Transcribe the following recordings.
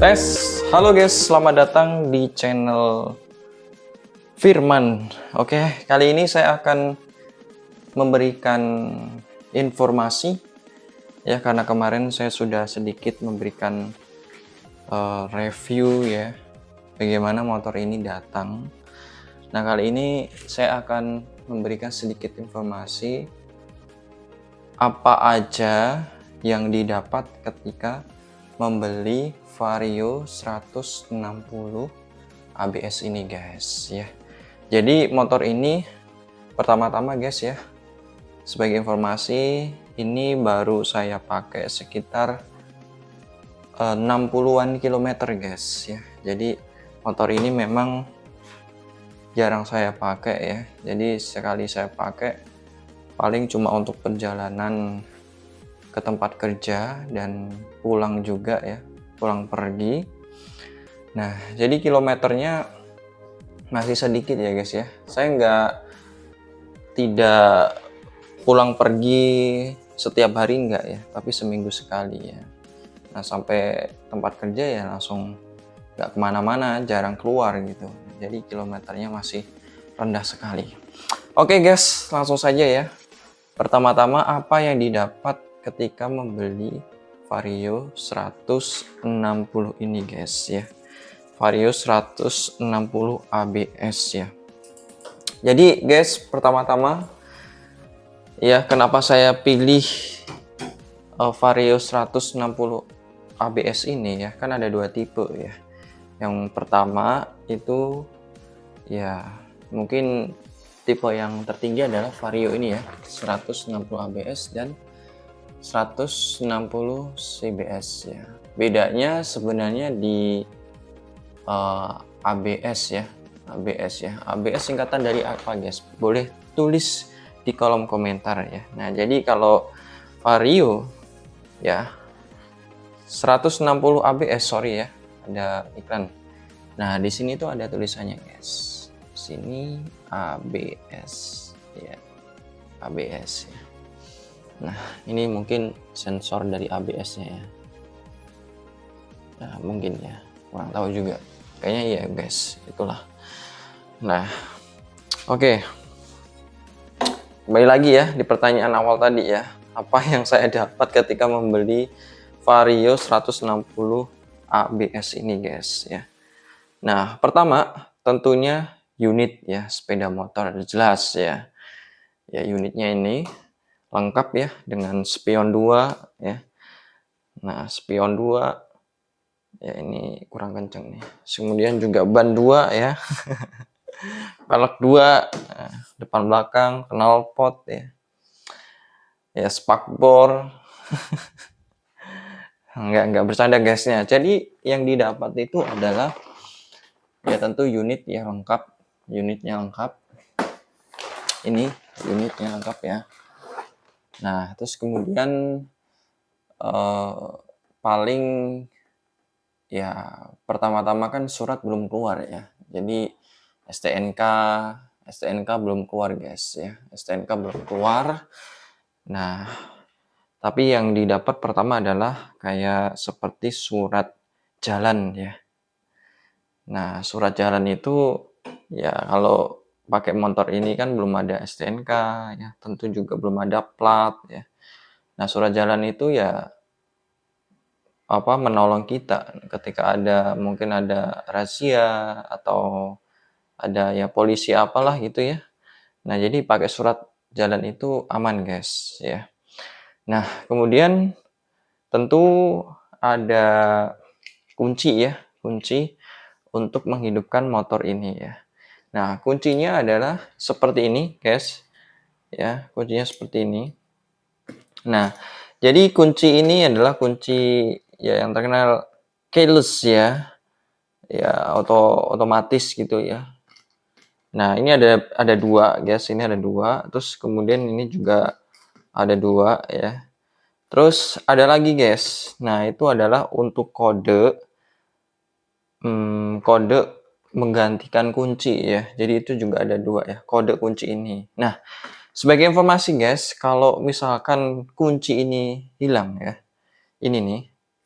Tes, halo guys, selamat datang di channel Firman. Oke, kali ini saya akan memberikan informasi ya, karena kemarin saya sudah sedikit memberikan review ya, bagaimana motor ini datang. Nah, kali ini saya akan memberikan sedikit informasi apa aja yang didapat ketika membeli Vario 160 ABS ini guys ya. Jadi motor ini pertama-tama guys ya, sebagai informasi, ini baru saya pakai sekitar 60-an kilometer guys ya. Jadi motor ini memang jarang saya pakai ya. Jadi sekali saya pakai paling cuma untuk perjalanan ke tempat kerja dan pulang juga ya, pulang pergi. Nah, jadi kilometernya masih sedikit ya guys ya. Saya tidak pulang pergi setiap hari enggak ya, tapi seminggu sekali ya. Nah, sampai tempat kerja ya langsung nggak kemana-mana, jarang keluar gitu. Jadi kilometernya masih rendah sekali. Oke guys, langsung saja ya. Pertama-tama apa yang didapat ketika membeli Vario 160 ini guys ya. Vario 160 ABS ya. Jadi guys, pertama-tama ya, kenapa saya pilih Vario 160 ABS ini ya, kan ada dua tipe ya. Yang pertama itu ya mungkin tipe yang tertinggi adalah Vario ini ya, 160 ABS dan 160 CBS ya. Bedanya sebenarnya di ABS ya. ABS singkatan dari apa guys? Boleh tulis di kolom komentar ya. Nah, jadi kalau Vario ya 160 ABS, sorry ya, ada iklan. Nah, di sini tuh ada tulisannya guys. Sini ABS ya. ABS ya. Nah, ini mungkin sensor dari ABS-nya ya. Nah, mungkin ya, kurang tahu juga. Kayaknya iya guys, itulah. Nah, oke. Kembali lagi ya di pertanyaan awal tadi ya. Apa yang saya dapat ketika membeli Vario 160 ABS ini guys ya. Nah, pertama tentunya unit ya, sepeda motor jelas ya. Ya, unitnya ini lengkap ya dengan spion 2 ya. Nah, spion 2 ya, ini kurang kenceng nih. Kemudian juga ban 2 ya. Pelek 2, depan belakang, knalpot ya. Ya, spakbor. Enggak bercanda guysnya. Jadi yang didapat itu adalah ya tentu unit ya lengkap. Unitnya lengkap. Ini unitnya lengkap ya. Nah, terus kemudian paling ya pertama-tama kan surat belum keluar ya. Jadi STNK belum keluar guys ya. STNK belum keluar. Nah, tapi yang didapat pertama adalah kayak seperti surat jalan ya. Nah, surat jalan itu ya kalau pakai motor ini kan belum ada STNK ya, tentu juga belum ada plat ya. Nah, surat jalan itu ya apa menolong kita ketika mungkin ada razia atau ada ya polisi apalah gitu ya. Nah, jadi pakai surat jalan itu aman guys ya. Nah, kemudian tentu ada kunci ya, kunci untuk menghidupkan motor ini ya. Nah, kuncinya adalah seperti ini guys ya, kuncinya seperti ini. Nah, jadi kunci ini adalah kunci ya yang terkenal keyless ya, ya otomatis gitu ya. Nah, ini ada dua guys, ini ada dua, terus kemudian ini juga ada dua ya. Terus ada lagi guys, nah itu adalah untuk kode kode menggantikan kunci ya. Jadi itu juga ada dua ya, kode kunci ini. Nah, sebagai informasi guys, kalau misalkan kunci ini hilang ya, ini nih,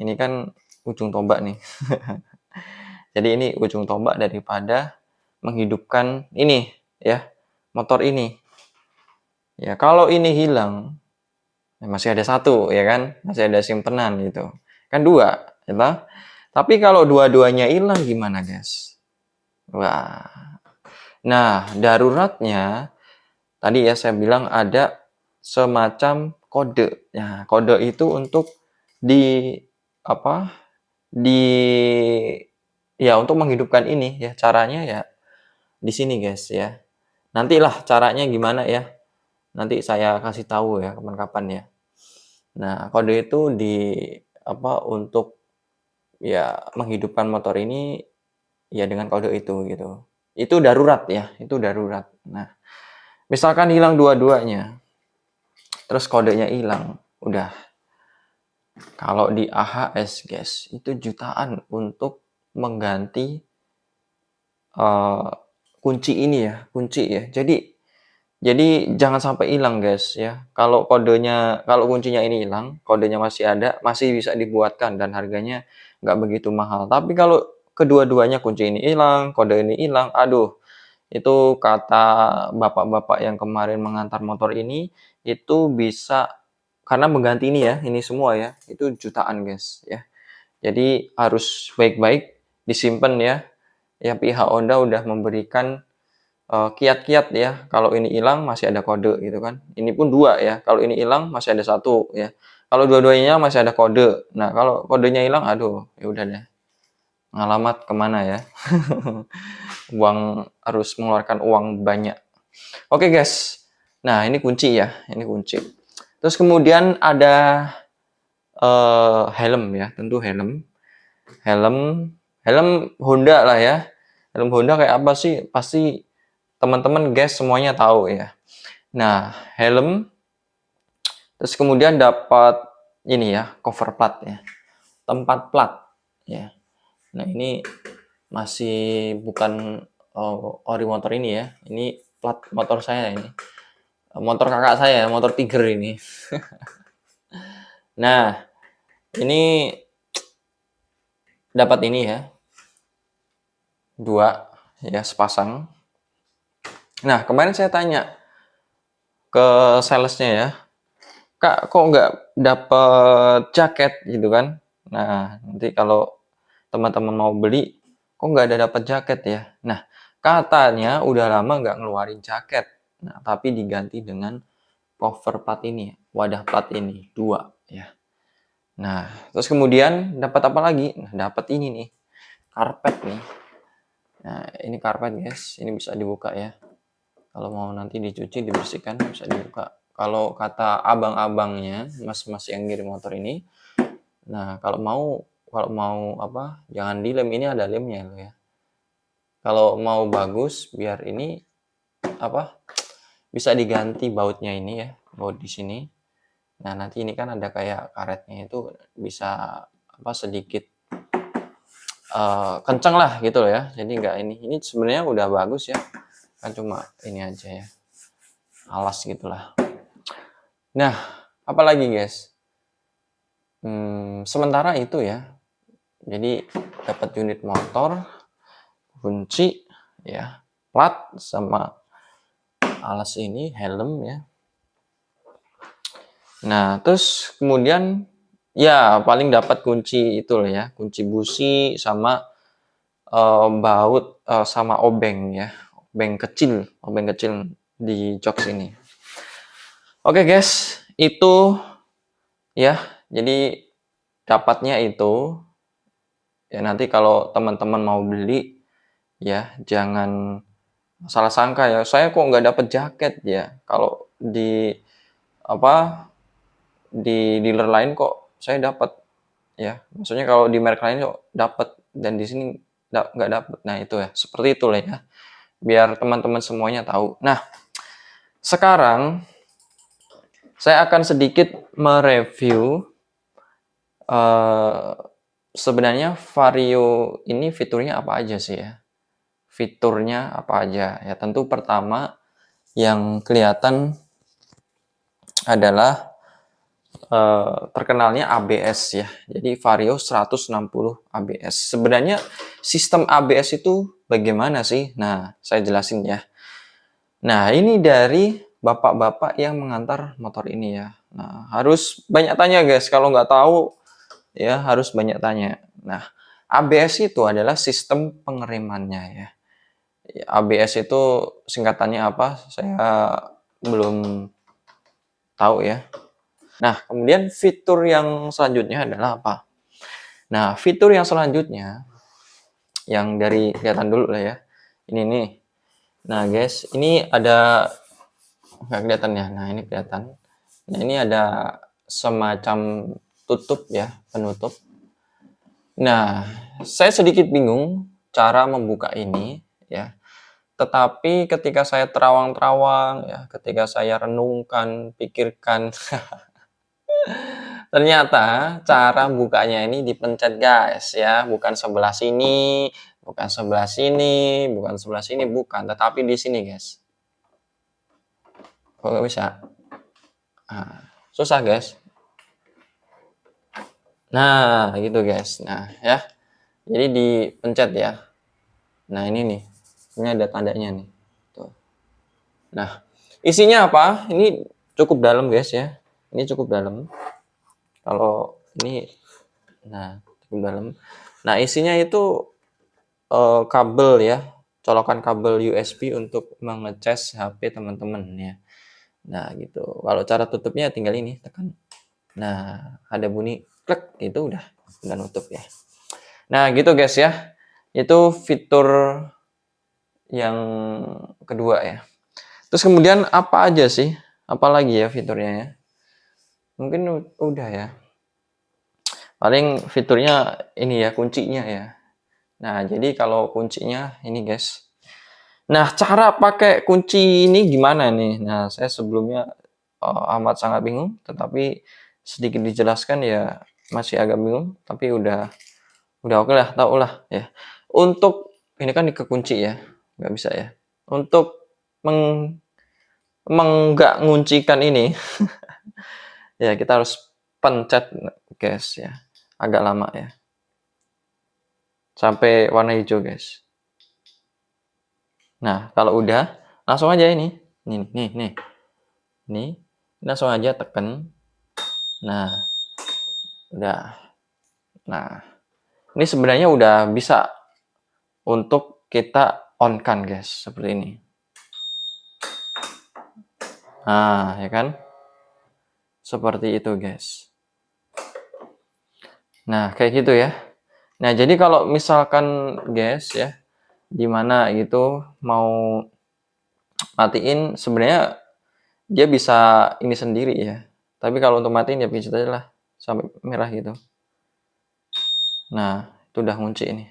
ini kan ujung tombak nih. Jadi ini ujung tombak daripada menghidupkan ini ya, motor ini. Ya, kalau ini hilang, ya masih ada satu ya kan, masih ada simpenan gitu. Kan dua, ya. Tapi kalau dua-duanya hilang gimana, guys? Wah. Nah, daruratnya tadi ya saya bilang ada semacam kode. Nah, kode itu untuk di apa? Di ya untuk menghidupkan ini ya. Caranya ya di sini, guys ya. Nantilah caranya gimana ya. Nanti saya kasih tahu ya kapan-kapan ya. Nah, kode itu untuk ya menghidupkan motor ini ya dengan kode itu gitu. Itu darurat ya, itu darurat. Nah, misalkan hilang dua-duanya, terus kodenya hilang, udah. Kalau di AHS, guys, itu jutaan untuk mengganti kunci ini ya, kunci ya. Jadi jangan sampai hilang, guys ya. Kalau kuncinya ini hilang, kodenya masih ada, masih bisa dibuatkan dan harganya nggak begitu mahal. Tapi kalau kedua-duanya kunci ini hilang, kode ini hilang, aduh, itu kata bapak-bapak yang kemarin mengantar motor ini, itu bisa karena mengganti ini ya, ini semua ya, itu jutaan, guys ya. Jadi harus baik-baik disimpan ya. Ya pihak Honda udah memberikan kiat-kiat ya. Kalau ini hilang masih ada kode gitu kan. Ini pun dua ya. Kalau ini hilang masih ada satu ya. Kalau dua-duanya masih ada kode. Nah kalau kodenya hilang, aduh, ya udah deh. Ngalamat kemana ya? Harus mengeluarkan uang banyak. Oke, guys. Nah ini kunci ya. Ini kunci. Terus kemudian ada helm ya. Tentu helm. Helm, helm Honda lah ya. Helm Honda kayak apa sih? Pasti teman-teman guys semuanya tahu ya. Nah, helm, terus kemudian dapat ini ya, cover plat ya, tempat plat ya. Nah ini masih bukan ori motor ini ya, ini plat motor saya ini, motor kakak saya, motor Tiger ini. Nah ini dapat ini ya, dua ya sepasang. Nah kemarin saya tanya ke salesnya ya, Kak, kok nggak dapet jaket gitu kan? Nah, nanti kalau teman-teman mau beli, kok nggak ada dapat jaket ya? Nah, katanya udah lama nggak ngeluarin jaket. Nah, tapi diganti dengan cover plat ini, wadah plat ini, dua ya. Nah, terus kemudian dapat apa lagi? Nah, dapat ini nih, karpet nih. Nah, ini karpet guys, ini bisa dibuka ya. Kalau mau nanti dicuci, dibersihkan, bisa dibuka. Kalau kata abang-abangnya, mas-mas yang ngirim motor ini, nah kalau mau jangan dilem, ini ada lemnya loh ya. Kalau mau bagus, biar ini bisa diganti bautnya ini ya, baut di sini. Nah nanti ini kan ada kayak karetnya itu bisa sedikit kenceng lah gitu loh ya. Jadi nggak ini sebenarnya udah bagus ya, kan cuma ini aja ya, alas gitulah. Nah, apalagi guys? Sementara itu ya. Jadi dapat unit motor, kunci, ya, plat sama alas ini, helm ya. Nah, terus kemudian ya paling dapat kunci itu loh ya, kunci busi sama baut sama obeng ya, obeng kecil di jok sini. Oke guys, itu ya, jadi dapatnya itu ya nanti kalau teman-teman mau beli ya jangan salah sangka ya, saya kok nggak dapet jaket ya. Kalau di dealer lain kok saya dapat ya. Maksudnya kalau di merek lain kok dapat dan di sini nggak dapat. Nah itu ya, seperti itulah ya. Biar teman-teman semuanya tahu. Nah sekarang saya akan sedikit mereview sebenarnya Vario ini fiturnya apa aja sih ya. Fiturnya apa aja ya, tentu pertama yang kelihatan adalah terkenalnya ABS ya. Jadi Vario 160 ABS. Sebenarnya sistem ABS itu bagaimana sih? Nah, saya jelasin ya. Nah, ini dari bapak-bapak yang mengantar motor ini ya. Nah, harus banyak tanya guys. Kalau nggak tahu ya harus banyak tanya. Nah, ABS itu adalah sistem pengeremannya ya. ABS itu singkatannya apa? Saya belum tahu ya. Nah, kemudian fitur yang selanjutnya adalah apa? Nah, fitur yang selanjutnya yang dari kelihatan dulu lah ya. Ini nih. Nah, guys, ini ada nggak kelihatan ya. Nah, ini kelihatan. Nah, ini ada semacam tutup ya, penutup. Nah, saya sedikit bingung cara membuka ini ya. Tetapi ketika saya terawang-terawang ya, ketika saya renungkan, pikirkan, ternyata cara bukanya ini dipencet guys ya, bukan sebelah sini, bukan sebelah sini, bukan sebelah sini, bukan, tetapi di sini guys. Kok nggak bisa? Nah, susah guys. Nah, gitu guys. Nah, ya. Jadi dipencet ya. Nah, ini nih. Ini ada tandanya nih. Tuh. Nah, isinya apa? Ini cukup dalam guys ya. Ini cukup dalam. Kalau ini nah, cukup dalam. Nah, isinya itu kabel ya. Colokan kabel USB untuk mengecas HP teman-teman ya. Nah, gitu. Kalau cara tutupnya tinggal ini, tekan. Nah, ada bunyi klik gitu udah nutup ya. Nah, gitu guys ya. Itu fitur yang kedua ya. Terus kemudian apa aja sih? Apa lagi ya fiturnya ya? Mungkin udah ya. Paling fiturnya ini ya kuncinya ya. Nah, jadi kalau kuncinya ini guys. Nah, cara pakai kunci ini gimana nih? Nah, saya sebelumnya amat sangat bingung, tetapi sedikit dijelaskan ya masih agak bingung, tapi udah oke lah, tau lah ya. Untuk ini kan kekunci ya, nggak bisa ya. Untuk menggak nguncikan ini, ya kita harus pencet guys ya, agak lama ya, sampai warna hijau guys. Nah kalau udah, langsung aja ini, nih, langsung aja tekan. Nah, udah. Nah, ini sebenarnya udah bisa untuk kita on kan guys, seperti ini. Nah, ya kan? Seperti itu guys. Nah, kayak gitu ya. Nah, jadi kalau misalkan guys ya, dimana gitu mau matiin, sebenarnya dia bisa ini sendiri ya. Tapi kalau untuk matiin ya pencet aja lah sampai merah gitu. Nah, itu udah ngunci ini.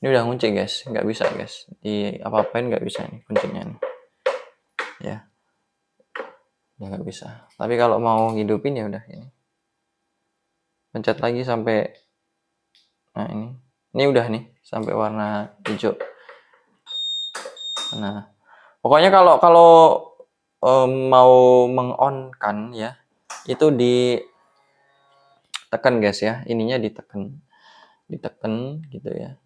Ini udah ngunci guys, nggak bisa guys. Di apa-apain nggak bisa nih kuncinya nih. Ya, udah nggak bisa. Tapi kalau mau hidupin ya udah ini. Pencet lagi sampai, nah ini udah nih sampai warna hijau. Nah, pokoknya kalau kalau mau mengon-kan ya, itu ditekan guys ya, ininya ditekan gitu ya,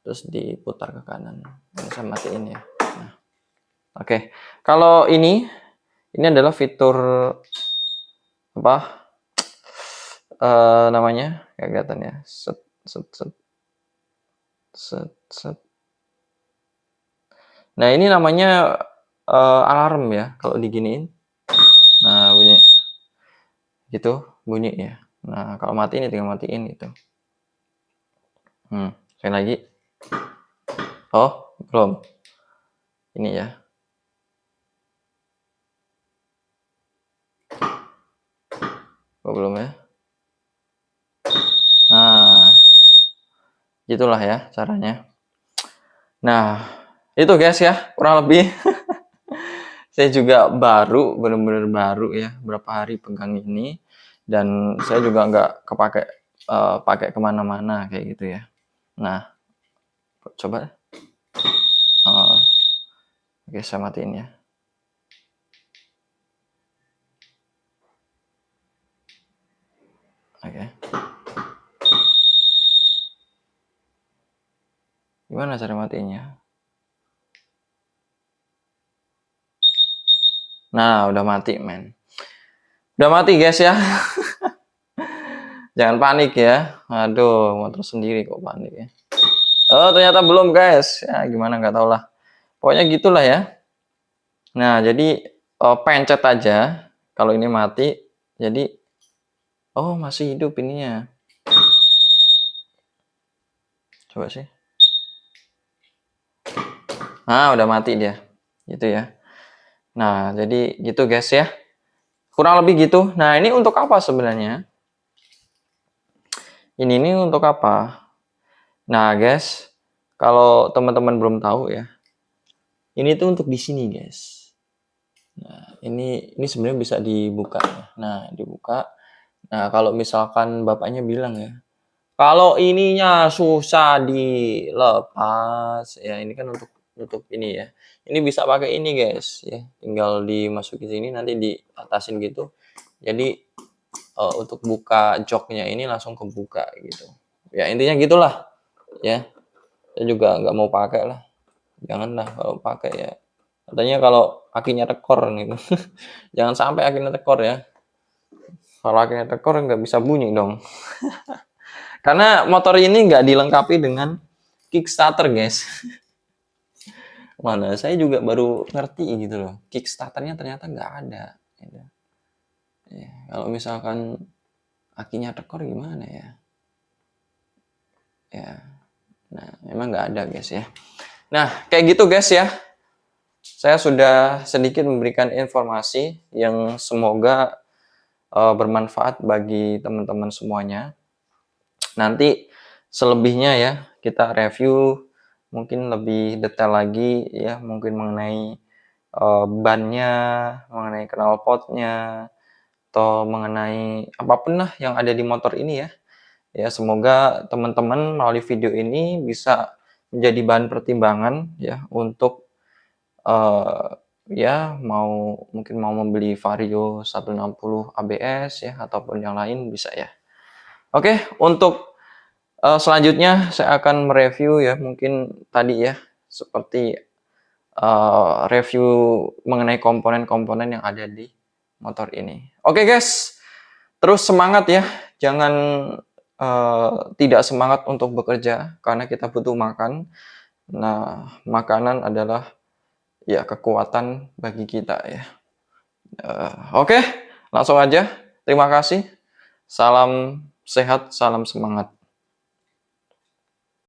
terus diputar ke kanan. Bisa matiin ya. Nah, oke. Kalau ini adalah fitur apa? Namanya kayak kelihatan ya. Set set set set set. Nah, ini namanya alarm ya kalau diginiin. Nah, bunyi gitu, bunyi ya. Nah, kalau matiin ya tinggal matiin gitu. Sekali lagi. Oh, belum. Ini ya. Oh, belum ya. Nah, gitulah ya caranya. Nah, itu guys ya, kurang lebih. Saya juga baru, bener-bener baru ya, berapa hari pegang ini. Dan saya juga nggak kepake pakai kemana-mana kayak gitu ya. Nah, coba. Oke, saya matiin ya. Oke. Gimana cara matinya? Nah, udah mati, men. Udah mati, guys ya. Jangan panik ya. Aduh, motor sendiri kok panik ya. Oh, ternyata belum, guys. Ya, gimana nggak tau lah. Pokoknya gitulah ya. Nah, jadi pencet aja. Kalau ini mati, jadi oh masih hidup ininya. Coba sih. Nah, udah mati dia. Gitu ya. Nah, jadi gitu guys ya. Kurang lebih gitu. Nah, ini untuk apa sebenarnya? Ini untuk apa? Nah, guys, kalau teman-teman belum tahu ya, ini tuh untuk di sini, guys. Nah, ini sebenarnya bisa dibuka ya. Nah, dibuka. Nah, kalau misalkan bapaknya bilang ya, kalau ininya susah dilepas, ya ini kan untuk ini ya. Ini bisa pakai ini, guys, ya. Tinggal dimasukin sini nanti diatasin gitu. Jadi untuk buka joknya ini langsung kebuka gitu. Ya intinya gitulah, ya. Saya juga nggak mau pakai lah. Janganlah kalau pakai ya. Katanya kalau kakinya tekor nih. Jangan sampai kakinya tekor ya. Kalau kakinya tekor nggak bisa bunyi dong. Karena motor ini nggak dilengkapi dengan kickstarter, guys. Mana saya juga baru ngerti gitu loh. Kickstarternya ternyata nggak ada. Gitu. Ya, kalau misalkan kakinya tekor gimana ya? Ya, nah memang nggak ada, guys ya. Nah, kayak gitu, guys ya. Saya sudah sedikit memberikan informasi yang semoga bermanfaat bagi teman-teman semuanya. Nanti selebihnya ya kita review mungkin lebih detail lagi ya, mungkin mengenai bannya, mengenai knalpotnya, atau mengenai apapun lah yang ada di motor ini ya. Ya semoga teman-teman melalui video ini bisa menjadi bahan pertimbangan ya untuk ya mungkin mau membeli Vario 160 ABS ya ataupun yang lain bisa ya. Oke, untuk selanjutnya saya akan mereview ya mungkin tadi ya seperti review mengenai komponen-komponen yang ada di motor ini. Oke guys, terus semangat ya, jangan tidak semangat untuk bekerja karena kita butuh makan. Nah, makanan adalah ya kekuatan bagi kita ya. Oke, langsung aja. Terima kasih. Salam sehat, salam semangat.